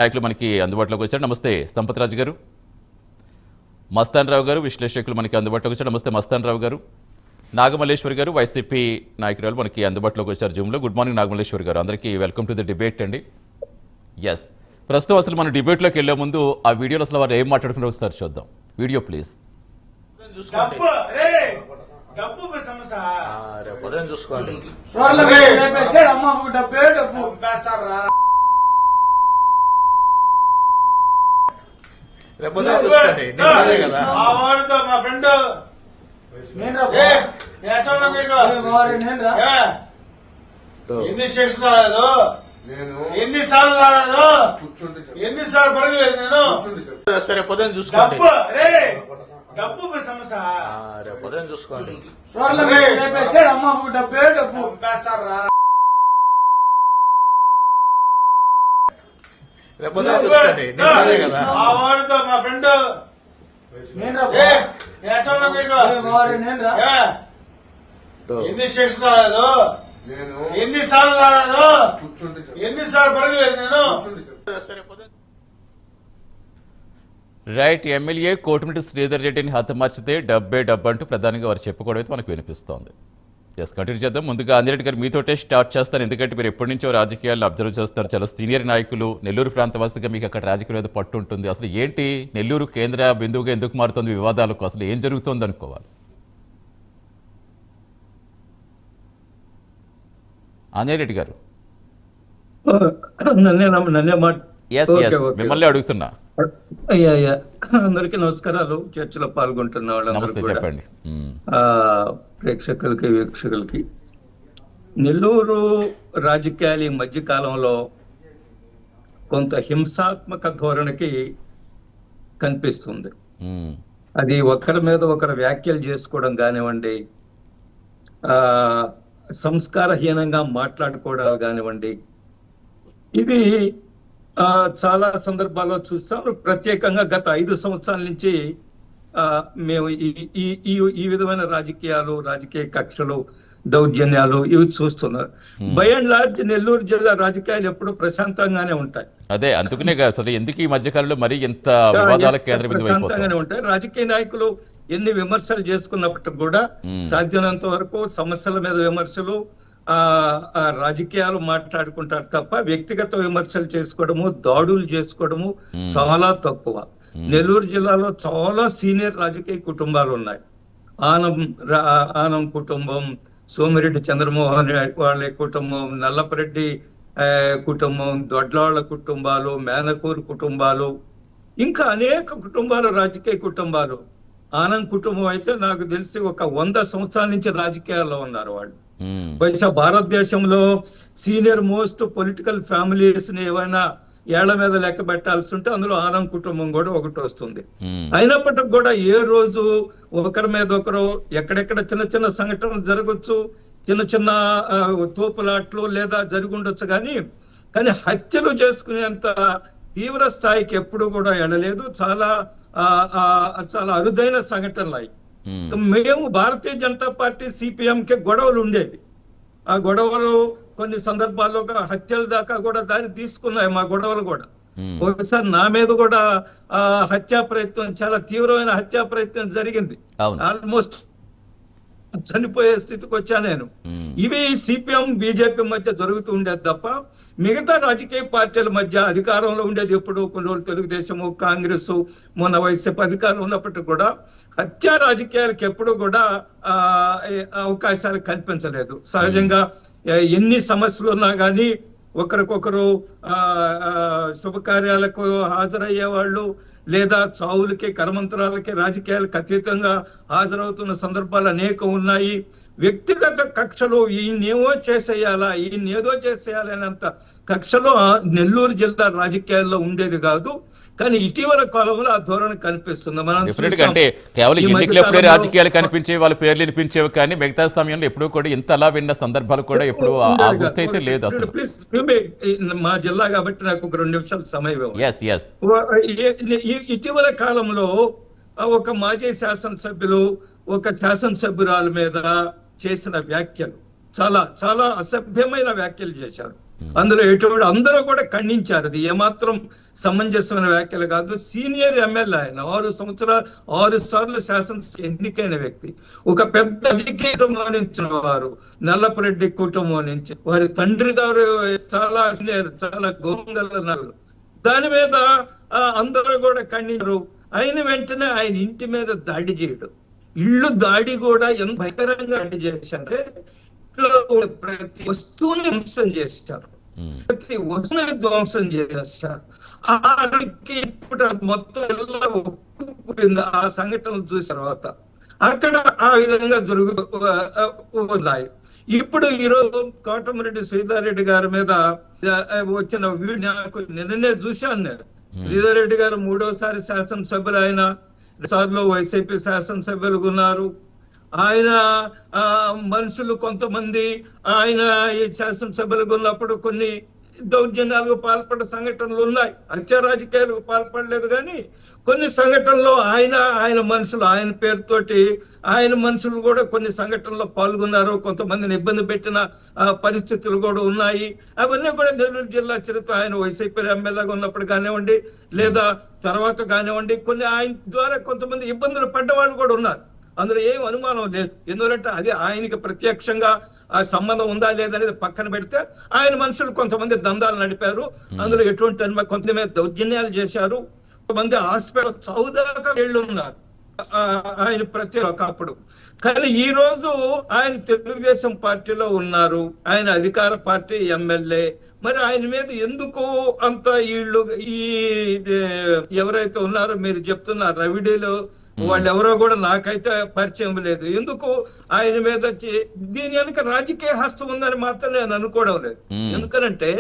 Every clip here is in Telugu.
నాయకులు మనకి అందుబాటులోకి వచ్చారు. నమస్తే సంపత్ రాజు గారు, మస్తాన్ రావు గారు విశ్లేషకులు మనకి అందుబాటులోకి వచ్చారు. నమస్తే మస్తాన్ రావు గారు. నాగమల్లేశ్వరి గారు వైసీపీ నాయకురాలు మనకి అందుబాటులోకి వచ్చారు జూమ్లో. గుడ్ మార్నింగ్ నాగమల్లేశ్వరి గారు, అందరికీ వెల్కమ్ టు ది డిబేట్ అండి. ఎస్, ప్రస్తుతం అసలు మనం డిబేట్లోకి వెళ్లే ముందు ఆ వీడియోలో అసలు వారు ఏం మాట్లాడుకున్నారో ఒకసారి చూద్దాం. Video please. చూసుకోండి. మా ఫ్రెండ్ ఎన్ని స్టేషన్ రాలేదు, ఎన్నిసార్లు రాలేదు, ఎన్నిసార్లు పడగలేదు నేను. సరే పొద్దున చూసుకోండి. డబ్బు సమస్య రేపు పొద్దున చూసుకోండి. రేపు పొద్దున చూసుకోండి. ఆ వాడితో మా ఫ్రెండ్ ఎన్ని స్టేషన్ రాలేదు, ఎన్నిసార్లు రాలేదు, ఎన్నిసార్లు పడగలేదు నేను. సరే పొద్దున రైట్, ఎమ్మెల్యే కోటిమిటి శ్రీధర్ రెడ్డిని హతమార్చితే డబ్బే అంటూ ప్రధానంగా వారు చెప్పుకోవడం అయితే మనకు వినిపిస్తోంది. ఎస్, కంటిన్యూ చేద్దాం. ముందుగా ఆంజనేయుడు గారు మీతోటే స్టార్ట్ చేస్తాను, ఎందుకంటే మీరు ఎప్పటి నుంచో రాజకీయాలను అబ్జర్వ్ చేస్తారు, చాలా సీనియర్ నాయకులు, నెల్లూరు ప్రాంతవాసిగా మీకు అక్కడ రాజకీయం మీద పట్టు ఉంటుంది. అసలు ఏంటి నెల్లూరు కేంద్ర బిందువుగా ఎందుకు మారుతుంది వివాదాలకు, అసలు ఏం జరుగుతుంది అనుకోవాలి? ఆంజనేయుడు గారు. ఎస్ ఎస్, మిమ్మల్ని అడుగుతున్నా. అందరికీ నమస్కారాలు. చర్చలో పాల్గొంటున్న నమస్తే, చెప్పండి. ప్రేక్షకులకి వీక్షకులకి, నెల్లూరు రాజకీయాలు ఈ మధ్య కాలంలో కొంత హింసాత్మక ధోరణికి కనిపిస్తుంది. అది ఒకరి మీద ఒకరు వ్యాఖ్యలు చేసుకోవడం కానివ్వండి, సంస్కారహీనంగా మాట్లాడుకోవడం కానివ్వండి, ఇది చాలా సందర్భాల్లో చూస్తాం. ప్రత్యేకంగా గత 5 సంవత్సరాల నుంచి మేము ఈ విధమైన రాజకీయాలు, రాజకీయ కక్షలు, దౌర్జన్యాలు ఇవి చూస్తున్నారు. బై అండ్ లార్జ్ నెల్లూరు జిల్లా రాజకీయాలు ఎప్పుడు ప్రశాంతంగానే ఉంటాయి. అదే, అందుకనే ఎందుకు ఈ మధ్యకాలంలో మరి ఎంత వివాదాల కేంద్ర ప్రశాంతంగానే ఉంటాయి. రాజకీయ నాయకులు ఎన్ని విమర్శలు చేసుకున్నప్పటికీ కూడా సాధ్యమైనంత వరకు సమస్యల మీద విమర్శలు, రాజకీయాలు మాట్లాడుకుంటారు తప్ప వ్యక్తిగత విమర్శలు చేసుకోవడము, దాడులు చేసుకోవడము చాలా తక్కువ. నెల్లూరు జిల్లాలో చాలా సీనియర్ రాజకీయ కుటుంబాలు ఉన్నాయి. ఆనం కుటుంబం, సోమిరెడ్డి చంద్రమోహన్ వాళ్ళ కుటుంబం, నల్లపరెడ్డి కుటుంబం, దొడ్లవాళ్ల కుటుంబాలు, మేనకూరు కుటుంబాలు, ఇంకా అనేక కుటుంబాలు, రాజకీయ కుటుంబాలు. ఆనం కుటుంబం అయితే నాకు తెలిసి ఒక 100 సంవత్సరాల నుంచి రాజకీయాల్లో ఉన్నారు వాళ్ళు. బహుశా భారతదేశంలో సీనియర్ మోస్ట్ పొలిటికల్ ఫ్యామిలీస్ ని ఏమైనా ఏళ్ల మీద లెక్క పెట్టాల్సి ఉంటే అందులో ఆనం కుటుంబం కూడా ఒకటి వస్తుంది. అయినప్పటికీ కూడా ఏ రోజు ఒకరి మీద ఒకరు ఎక్కడెక్కడ చిన్న చిన్న సంఘటనలు జరగచ్చు, చిన్న చిన్న తోపులాట్లు లేదా జరుగుండొచ్చు, కానీ హత్యలు చేసుకునేంత తీవ్ర స్థాయికి ఎప్పుడు కూడా ఎడలేదు. చాలా చాలా అరుదైన సంఘటనలు అయి. మేము భారతీయ జనతా పార్టీ సిపిఎంకి గొడవలు ఉండేవి. ఆ గొడవలు కొన్ని సందర్భాల్లో హత్యల దాకా కూడా దాన్ని తీసుకున్నాయి. మా గొడవలు కూడా ఒకసారి నా మీద కూడా హత్యా ప్రయత్నం, చాలా తీవ్రమైన హత్యా ప్రయత్నం జరిగింది. ఆల్మోస్ట్ చనిపోయే స్థితికి వచ్చా నేను. ఇవి సిపిఎం బీజేపీ మధ్య జరుగుతూ ఉండేది తప్ప మిగతా రాజకీయ పార్టీల మధ్య అధికారంలో ఉండేది ఎప్పుడు కొన్ని రోజులు తెలుగుదేశము, కాంగ్రెస్, మొన్న వైసీపీ అధికారంలో ఉన్నప్పటికీ కూడా హత్యా రాజకీయాలకు ఎప్పుడు కూడా అవకాశాలు కల్పించలేదు. సహజంగా ఎన్ని సమస్యలు ఉన్నా కానీ ఒకరికొకరు శుభకార్యాలకు హాజరయ్యే వాళ్ళు, లేదా చావులకి, కర్మంతరాలకి, రాజకీయాలకు అతీతంగా హాజరవుతున్న సందర్భాలు అనేకం ఉన్నాయి. వ్యక్తిగత కక్షలు ఈయనేదో చేసేయాలి అనేంత కక్షలో నెల్లూరు జిల్లా రాజకీయాల్లో ఉండేది కాదు. కానీ ఇటీవల కాలంలో ఆ ధోరణి కనిపిస్తుంది. అంటే కేవలం ఎన్నికలు ఎప్పుడే రాజకీయాలు కనిపించే వాళ్ళ పేర్లు వినిపించేవి, కానీ మిగతా సమయంలో ఎప్పుడు కూడా ఇంత అలా విన్న సందర్భాలు కూడా ఎప్పుడు గుర్తయితే లేదు అసలు. మా జిల్లా కాబట్టి నాకు ఒక 2 నిమిషాల సమయం. ఇటీవల కాలంలో ఒక మాజీ శాసనసభ్యులు, ఒక శాసనసభ్యురాల మీద చేసిన వ్యాఖ్యలు చాలా చాలా అసభ్యమైన వ్యాఖ్యలు చేశారు. అందులో ఎటువంటి అందరూ కూడా ఖండించారు. అది ఏమాత్రం సమంజసమైన వ్యాఖ్యలు కాదు. సీనియర్ ఎమ్మెల్యే ఆయన 6 సార్లు శాసనసభ ఎన్నికైన వ్యక్తి, ఒక పెద్ద రాజకీయ కుటుంబం నుంచి వారు, నల్లపరెడ్డి కుటుంబం నుంచి, వారి తండ్రి గారు చాలా సీనియర్, చాలా గౌరవం. దాని మీద అందరూ కూడా ఖండించారు. అయిన వెంటనే ఆయన ఇంటి మీద దాడి చేయడం, ఇల్లు దాడి కూడా ఎంత భయంకరంగా దాడి చేశారంటే ప్రతి వస్తువుని ధ్వంసం చేస్తారు, ప్రతి వస్తువుని ధ్వంసం చేస్తారు. ఇప్పుడు మొత్తం ఎలా ఒప్పుకుంది ఆ సంఘటనలు చూసిన తర్వాత అక్కడ ఆ విధంగా జరుగుతున్నాయి. ఇప్పుడు ఈరోజు కోటమిరెడ్డి శ్రీధర్ రెడ్డి గారి మీద వచ్చిన నాకు నిన్ననే చూశాను నేను. శ్రీధర్ రెడ్డి గారు 3వసారి శాసనసభ్యులు, ఆయన 2 సార్లు వైసీపీ శాసనసభ్యులు ఉన్నారు. ఆయన మనుషులు కొంతమంది ఆయన ఈ శాసనసభ్యులుగా ఉన్నప్పుడు కొన్ని దౌర్జన్యాలకు పాల్పడ్డ సంఘటనలు ఉన్నాయి. హత్య రాజకీయాలకు పాల్పడలేదు, కానీ కొన్ని సంఘటనలో ఆయన మనుషులు, ఆయన పేరుతోటి ఆయన మనుషులు కూడా కొన్ని సంఘటనలో పాల్గొన్నారు. కొంతమందిని ఇబ్బంది పెట్టిన పరిస్థితులు కూడా ఉన్నాయి. అవన్నీ కూడా నెల్లూరు జిల్లా చరిత్ర. ఆయన వైసీపీ ఎమ్మెల్యేగా ఉన్నప్పుడు కానివ్వండి, లేదా తర్వాత కానివ్వండి, కొన్ని ఆయన ద్వారా కొంతమంది ఇబ్బందులు పడ్డ వాళ్ళు కూడా ఉన్నారు. అందులో ఏం అనుమానం లేదు. ఎందుకంటే అది ఆయనకి ప్రత్యక్షంగా ఆ సంబంధం ఉందా లేదనేది పక్కన పెడితే ఆయన మనుషులు కొంతమంది దందాలు నడిపారు. అందులో ఎటువంటి కొంతమంది దౌర్జన్యాలు చేశారు, కొంతమంది హాస్పిటల్ చౌదాకా ఉన్నారు ఆయన ప్రతి ఒకప్పుడు. కానీ ఈ రోజు ఆయన తెలుగుదేశం పార్టీలో ఉన్నారు, ఆయన అధికార పార్టీ ఎమ్మెల్యే. మరి ఆయన మీద ఎందుకు అంత వీళ్ళు ఈ ఎవరైతే ఉన్నారో మీరు చెప్తున్నారు రవిడీలో వాళ్ళు ఎవరో కూడా నాకైతే పరిచయం లేదు. ఎందుకు ఆయన మీద దీని వెనుక రాజకీయ హస్తం ఉందని మాత్రం నేను అనుకోవడం లేదు. ఎందుకనంటే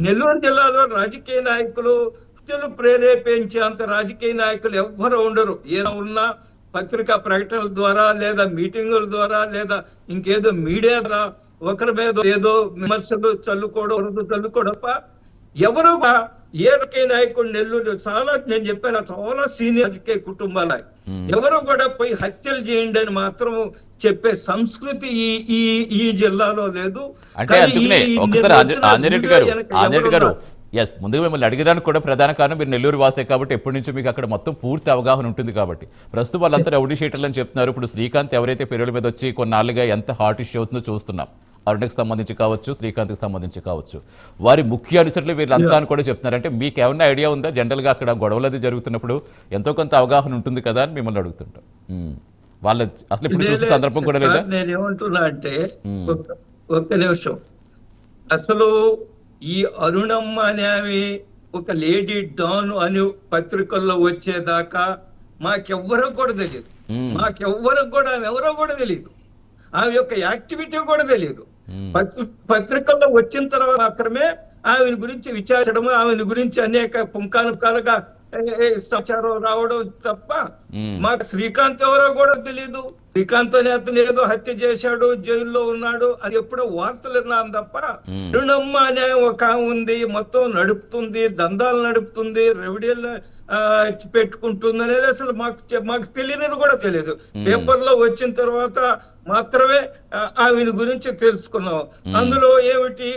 నెల్లూరు జిల్లాలో రాజకీయ నాయకులు ప్రేరేపించే అంత రాజకీయ నాయకులు ఎవ్వరు ఉండరు. ఏదో ఉన్నా పత్రికా ప్రకటనల ద్వారా, లేదా మీటింగుల ద్వారా, లేదా ఇంకేదో మీడియా ద్వారా ఒకరి మీద ఏదో విమర్శలు చల్లుకోవడం ఎవరు ఏ రాజకీయ నాయకుడు నెల్లూరు చాలా నేను చెప్పాను చాలా సీనియర్ రాజకీయ కుటుంబాలు ఎవరు కూడా పోయి హత్యలు చేయండి అని మాత్రం చెప్పే సంస్కృతి ఈ జిల్లాలో లేదు. అంటే అందుకనే ఒకసారి ఆంజనేయుడు గారు ముందుగా మిమ్మల్ని అడిగేదానికి కూడా ప్రధాన కారణం మీరు నెల్లూరు వాసే కాబట్టి ఎప్పటి నుంచో మీకు అక్కడ మొత్తం పూర్తి అవగాహన ఉంటుంది కాబట్టి. ప్రస్తుతం వాళ్ళంతా రౌడీ షీటర్లు అని చెప్తున్నారు. ఇప్పుడు శ్రీకాంత్ ఎవరైతే పేరుల మీద వచ్చి కొన్నాళ్ళుగా ఎంత హాట్ ఇష్యూ అవుతుందో చూస్తున్నాం. అరుణ్కి సంబంధించి కావచ్చు, శ్రీకాంత్కి సంబంధించి కావచ్చు, వారి ముఖ్య అనుచరులు వీళ్ళంతా అని కూడా చెప్తున్నారు. అంటే మీకు ఏమన్నా ఐడియా ఉందా? జనరల్గా అక్కడ గొడవలు అది జరుగుతున్నప్పుడు ఎంతో కొంత అవగాహన ఉంటుంది కదా అని మిమ్మల్ని అడుగుతుంటాం. వాళ్ళ అసలు ఇప్పుడు చూసే సందర్భం కూడా లేదా? నేనేమంటున్నా అంటే ఒక్క నిమిషం, అసలు ఈ అరుణమ్మ అనే ఒక లేడీ డాన్ అని పత్రికల్లో వచ్చేదాకా మాకెవ్వరూ కూడా తెలియదు. ఆమె ఎవరో కూడా తెలియదు. ఆమె యొక్క యాక్టివిటీ కూడా తెలియదు. పత్రికల్లో వచ్చిన తర్వాత మాత్రమే ఆమెను గురించి విచారించడం, ఆమెను గురించి అనేక పుంఖానుకాలుగా సమాచారం రావడం తప్ప మాకు శ్రీకాంత్ ఎవరో కూడా తెలియదు. శ్రీకాంత్ అనే అతను ఏదో హత్య చేశాడు, జైల్లో ఉన్నాడు అది ఎప్పుడో వార్తలు విన్నాను తప్ప రుణమ్మ అనే ఒక ఉంది, మొత్తం నడుపుతుంది, దందాలు నడుపుతుంది, రెవిడీలు పెట్టుకుంటుంది అనేది అసలు మాకు తెలియని కూడా తెలియదు. పేపర్లో వచ్చిన తర్వాత మాత్రమే ఆమెను గురించి తెలుసుకున్నాం. అందులో ఏమిటి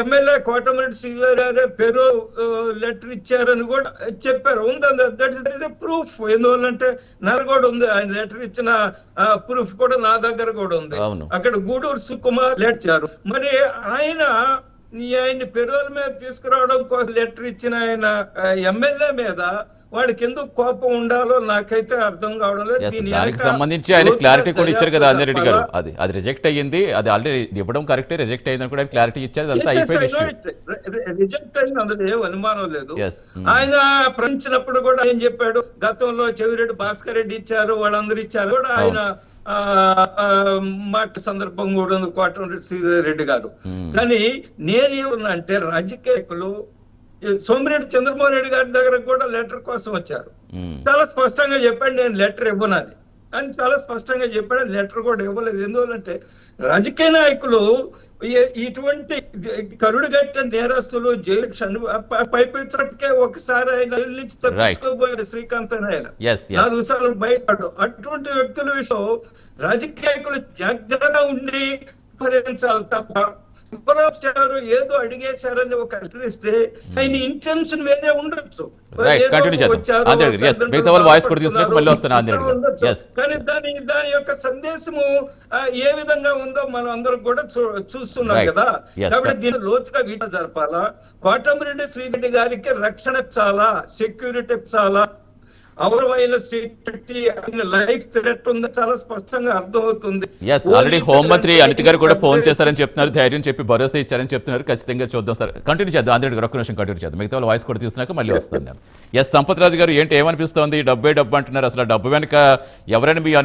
ఎమ్మెల్యే కోటమిరెడ్డి శ్రీధర్ గారే పేరు లెటర్ ఇచ్చారని కూడా చెప్పారు. ఉంది, దట్ ఇస్ ఎ ప్రూఫ్. ఎందువల్లంటే నాకు కూడా ఉంది, ఆయన లెటర్ ఇచ్చిన ప్రూఫ్ కూడా నా దగ్గర కూడా ఉంది. అక్కడ గూడూరు సుకుమార్ లెటర్ ఇచ్చారు. మరి ఆయన పెరోల్ మీద తీసుకురావడం కోసం లెటర్ ఇచ్చిన ఆయన ఎమ్మెల్యే మీద వాడికి ఎందుకు కోపం ఉండాలో నాకైతే అర్థం కావడం లేదు. దానికి సంబంధించి ఆయన క్లారిటీ కూడా ఇచ్చారు కదా ఆంజనేయుడు గారు. అది రిజెక్ట్ అయ్యింది, అది ఆల్రెడీ ఇవ్వడం కరెక్టే, రిజెక్ట్ అయ్యిందని కూడా క్లారిటీ ఇచ్చారు. రిజెక్ట్ అయింది, అందులో ఏం అనుమానం లేదు. ఆయన ప్రశ్నించినప్పుడు కూడా ఏం చెప్పాడు, గతంలో చెవిరెడ్డి భాస్కర్ రెడ్డి ఇచ్చారు, వాళ్ళందరూ ఇచ్చారు కూడా ఆయన మాట సందర్భం కూడా ఉంది కోటమిరెడ్డి శ్రీధర్ రెడ్డి గారు. కానీ నేనేమన్నా అంటే రాజకీయకులు సోమిరెడ్డి చంద్రమోహన్ రెడ్డి గారి దగ్గర కూడా లెటర్ కోసం వచ్చారు. చాలా స్పష్టంగా చెప్పాడు నేను లెటర్ ఇవ్వనని అని చాలా స్పష్టంగా చెప్పాడు. లెటర్ కూడా ఇవ్వలేదు. ఎందువల్లంటే రాజకీయ నాయకులు ఇటువంటి కరుడుగట్ట నేరస్తులు జైలు పైపించకే ఒకసారి ఆయన నుంచి తప్పించుకోబోయాడు శ్రీకాంత్ అని ఆయన 4 సార్లు బయటపడ్డాడు. అటువంటి వ్యక్తుల విషయం రాజకీయ నాయకులు జాగ్రత్తగా ఉండి పరిగణించాలి తప్ప ఎవరొచ్చారు ఏదో అడిగేశారని ఒక లెటర్ ఇస్తే ఆయన ఇంటెన్షన్ వేరే ఉండొచ్చు. Right, ఏదో continue చేద్దాం. వచ్చారు, ఆంధ్ర గారు, yes, మిగతా వాళ్ళు voice కూడా తీసుకున్నాక మళ్ళీ వస్తాను ఆంధ్ర గారు. ఉండొచ్చు. Yes. కానీ దాని యొక్క సందేశము ఏ విధంగా ఉందో మనం అందరం కూడా చూస్తున్నాం Right. కదా. Yes, కాబట్టి దీన్ని లోతుగా వీట జరపాలా. కోటమిరెడ్డి శ్రీరెడ్డి గారికి రక్షణ చాలా, సెక్యూరిటీ చాలా, అవరమైన సెక్యూరిటీ ఆయన లైఫ్ థ్రెట్ ఉందో చాలా స్పష్టంగా అర్థమవుతుంది. ఎస్, ఆల్రెడీ హోంమంత్రి అనిత్ గారు కూడా ఫోన్ చేస్తారని చెప్తున్నారు, ధైర్యం చెప్పి భరోసా ఇచ్చారని చెప్తున్నారు. ఖచ్చితంగా చూద్దాం సార్, కంటిన్యూ చేద్దాం. ఆంధ్ర గారు ఒక్క నిమిషం కంటిన్యూ చేద్దాం, మిగతా వాళ్ళు వాయిస్ కూడా తీసుకున్నాక మళ్ళీ వస్తాను నేను. ఎస్, సంపత్ రాజు గారు, ఏంటి ఏమనిపిస్తోంది? డబ్బే డబ్బు అంటున్నారు, అసలు డబ్బు వెనుక ఎవరైనా మీ అనుమానం